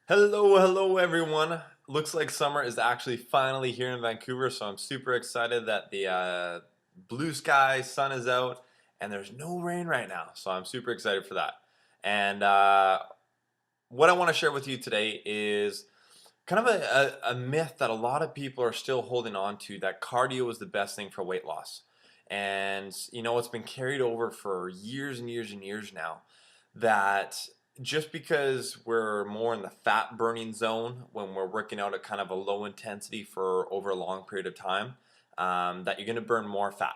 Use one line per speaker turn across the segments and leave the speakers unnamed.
Hello everyone. Looks like summer is actually finally here in Vancouver, so I'm super excited that the blue sky, sun is out, and there's no rain right now. So I'm super excited for that. And what I want to share with you today is kind of a myth that a lot of people are still holding on to, that cardio is the best thing for weight loss. And it's been carried over for years and years and years now, that just because we're more in the fat burning zone when we're working out at kind of a low intensity for over a long period of time, that you're going to burn more fat.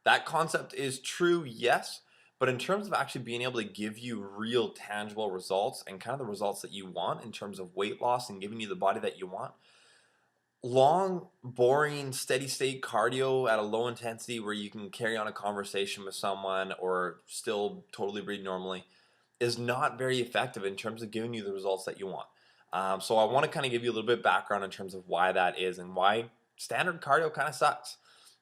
That concept is true, yes, but in terms of actually being able to give you real tangible results and kind of the results that you want in terms of weight loss and giving you the body that you want, long, boring, steady state cardio at a low intensity where you can carry on a conversation with someone or still totally breathe normally is not very effective in terms of giving you the results that you want. So I want to kind of give you a little bit of background in terms of why that is and why standard cardio kind of sucks.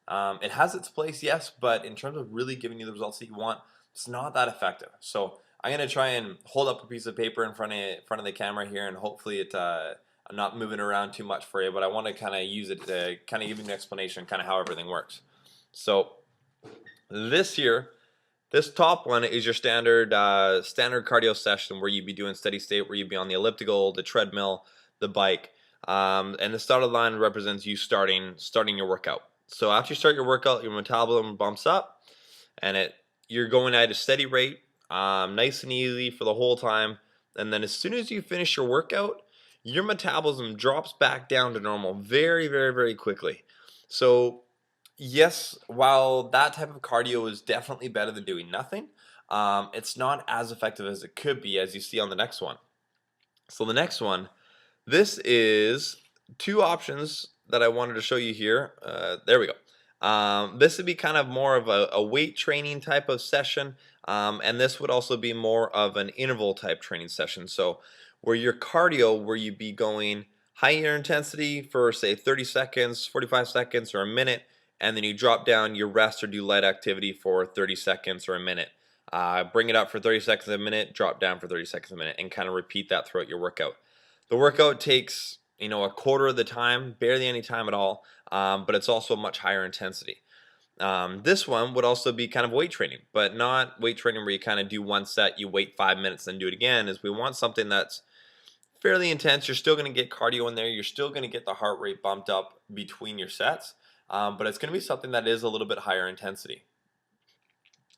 It has its place, yes, but in terms of really giving you the results that you want, it's not that effective. So I'm gonna try and hold up a piece of paper in front of the camera here, and hopefully I'm not moving around too much for you, but I want to kind of use it to kind of give you an explanation, kind of how everything works. So this here, this top one is your standard cardio session where you'd be doing steady state, where you'd be on the elliptical, the treadmill, the bike, and the started line represents you starting your workout. So after you start your workout, your metabolism bumps up, and you're going at a steady rate, nice and easy for the whole time. And then as soon as you finish your workout, your metabolism drops back down to normal very, very, very quickly. So yes, while that type of cardio is definitely better than doing nothing, it's not as effective as it could be, as you see on the next one. So the next one, this is two options that I wanted to show you here. There we go. This would be kind of more of a weight training type of session, and this would also be more of an interval type training session. So where your cardio, where you'd be going higher intensity for say 30 seconds, 45 seconds, or a minute, and then you drop down your rest or do light activity for 30 seconds or a minute. Bring it up for 30 seconds a minute, drop down for 30 seconds a minute, and kind of repeat that throughout your workout. The workout takes, a quarter of the time, barely any time at all, but it's also a much higher intensity. This one would also be kind of weight training, but not weight training where you kind of do one set, you wait 5 minutes, then do it again. Is we want something that's fairly intense. You're still going to get cardio in there. You're still going to get the heart rate bumped up between your sets, but it's going to be something that is a little bit higher intensity.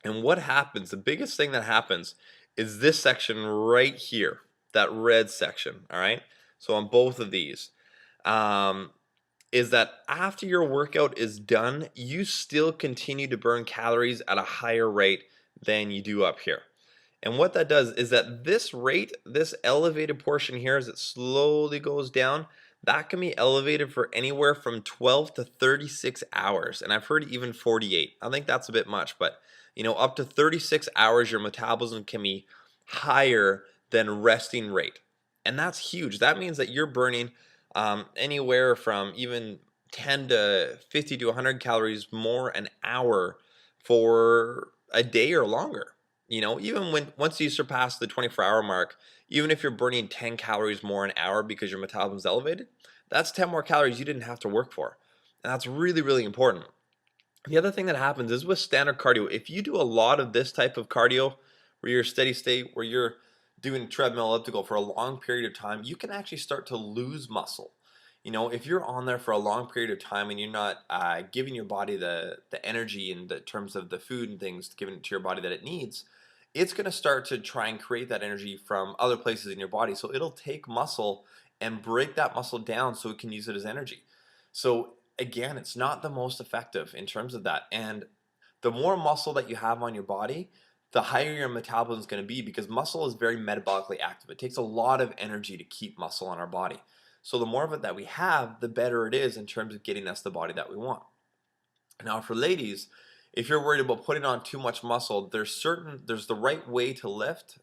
And what happens, the biggest thing that happens is this section right here, that red section, all right? So on both of these, is that after your workout is done, you still continue to burn calories at a higher rate than you do up here. And what that does is that this rate, this elevated portion here, as it slowly goes down, that can be elevated for anywhere from 12 to 36 hours. And I've heard even 48. I think that's a bit much, but up to 36 hours, your metabolism can be higher than resting rate. And that's huge. That means that you're burning anywhere from even 10 to 50 to 100 calories more an hour for a day or longer. Even once you surpass the 24-hour mark, even if you're burning 10 calories more an hour because your metabolism is elevated, that's 10 more calories you didn't have to work for. And that's really, really important. The other thing that happens is with standard cardio, if you do a lot of this type of cardio, where you're steady state, where you're doing treadmill elliptical for a long period of time, you can actually start to lose muscle. If you're on there for a long period of time and you're not giving your body the energy in the terms of the food and things, giving it to your body that it needs, it's going to start to try and create that energy from other places in your body. So it'll take muscle and break that muscle down so it can use it as energy. So again, it's not the most effective in terms of that. And the more muscle that you have on your body, the higher your metabolism is going to be, because muscle is very metabolically active. It takes a lot of energy to keep muscle on our body. So the more of it that we have, the better it is in terms of getting us the body that we want. Now for ladies, if you're worried about putting on too much muscle, there's the right way to lift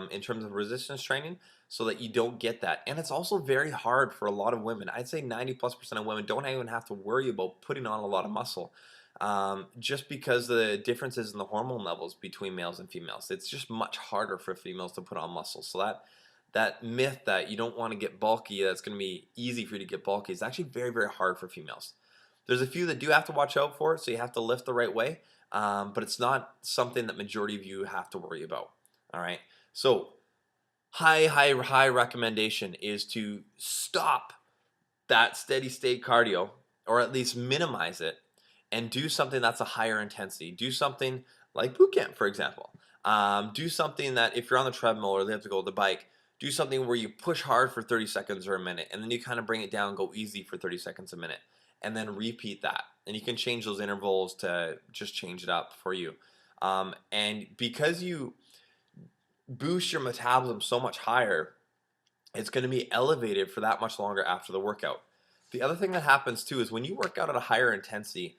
in terms of resistance training so that you don't get that. And it's also very hard for a lot of women. I'd say 90+% of women don't even have to worry about putting on a lot of muscle, just because the differences in the hormone levels between males and females. It's just much harder for females to put on muscle. So that myth that you don't want to get bulky, that's going to be easy for you to get bulky, is actually very, very hard for females. There's a few that do have to watch out for it, so you have to lift the right way, but it's not something that majority of you have to worry about. All right. So high recommendation is to stop that steady state cardio, or at least minimize it, and do something that's a higher intensity. Do something like boot camp, for example. Do something that if you're on the treadmill or they have to go with the bike, do something where you push hard for 30 seconds or a minute, and then you kind of bring it down, go easy for 30 seconds a minute, and then repeat that. And you can change those intervals to just change it up for you. And because you boost your metabolism so much higher, it's going to be elevated for that much longer after the workout. The other thing that happens too is when you work out at a higher intensity,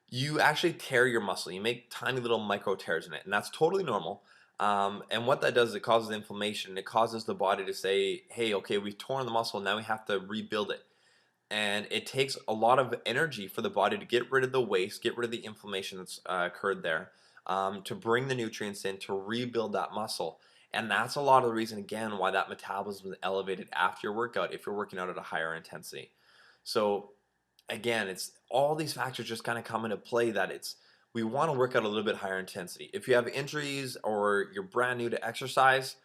you actually tear your muscle. You make tiny little micro tears in it, and that's totally normal. And what that does is it causes inflammation. It causes the body to say, hey, okay, we've torn the muscle, now we have to rebuild it. And it takes a lot of energy for the body to get rid of the waste, get rid of the inflammation that's occurred there, to bring the nutrients in to rebuild that muscle. And that's a lot of the reason, again, why that metabolism is elevated after your workout if you're working out at a higher intensity. So again, it's all these factors just kind of come into play that we want to work out a little bit higher intensity. If you have injuries or you're brand new to exercise,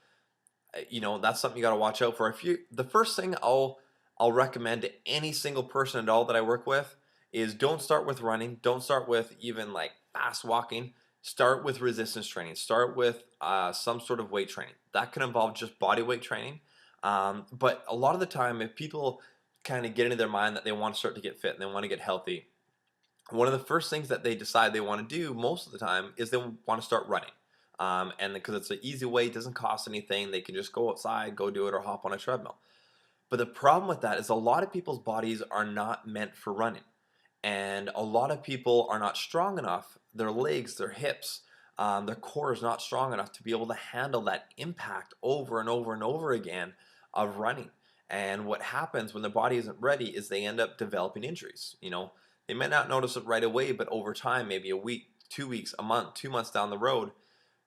that's something you got to watch out for. The first thing I'll recommend to any single person at all that I work with is don't start with running. Don't start with even like fast walking. Start with resistance training. Start with some sort of weight training. That can involve just body weight training. But a lot of the time, if people kind of get into their mind that they want to start to get fit and they want to get healthy, one of the first things that they decide they want to do most of the time is they want to start running. And because it's an easy way, it doesn't cost anything. They can just go outside, go do it, or hop on a treadmill. But the problem with that is a lot of people's bodies are not meant for running. And a lot of people are not strong enough, their legs, their hips, their core is not strong enough to be able to handle that impact over and over and over again of running. And what happens when the body isn't ready is they end up developing injuries. They may not notice it right away, but over time, maybe a week, 2 weeks, a month, 2 months down the road,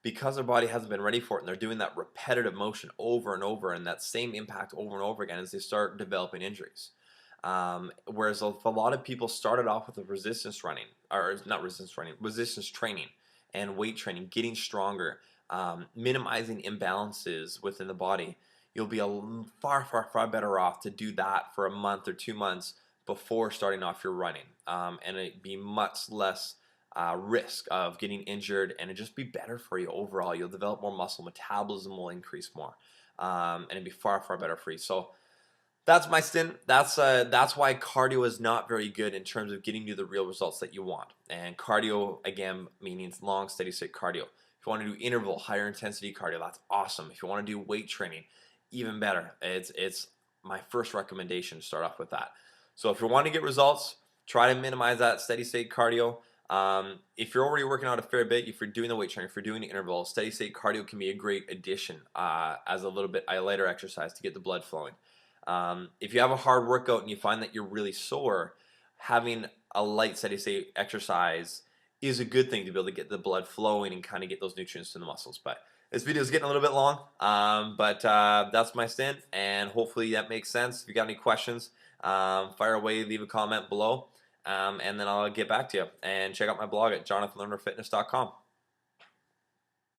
because their body hasn't been ready for it and they're doing that repetitive motion over and over and that same impact over and over again, as they start developing injuries. Whereas if a lot of people started off with resistance training and weight training, getting stronger, minimizing imbalances within the body, you'll be far better off to do that for a month or 2 months before starting off your running. And it'd be much less risk of getting injured, and it'd just be better for you overall. You'll develop more muscle, metabolism will increase more, and it'd be far better for you. So that's my stint. That's why cardio is not very good in terms of getting you the real results that you want. And cardio, again, meaning long, steady state cardio. If you want to do interval, higher intensity cardio, that's awesome. If you want to do weight training, even better. It's my first recommendation to start off with that. So if you want to get results, try to minimize that steady state cardio. If you're already working out a fair bit, if you're doing the weight training, if you're doing the intervals, steady state cardio can be a great addition as a lighter exercise to get the blood flowing. If you have a hard workout and you find that you're really sore, having a light steady state exercise is a good thing to be able to get the blood flowing and kind of get those nutrients to the muscles. But this video is getting a little bit long, but that's my stint, and hopefully that makes sense. If you got any questions, fire away, leave a comment below, and then I'll get back to you. And check out my blog at jonathanlernerfitness.com.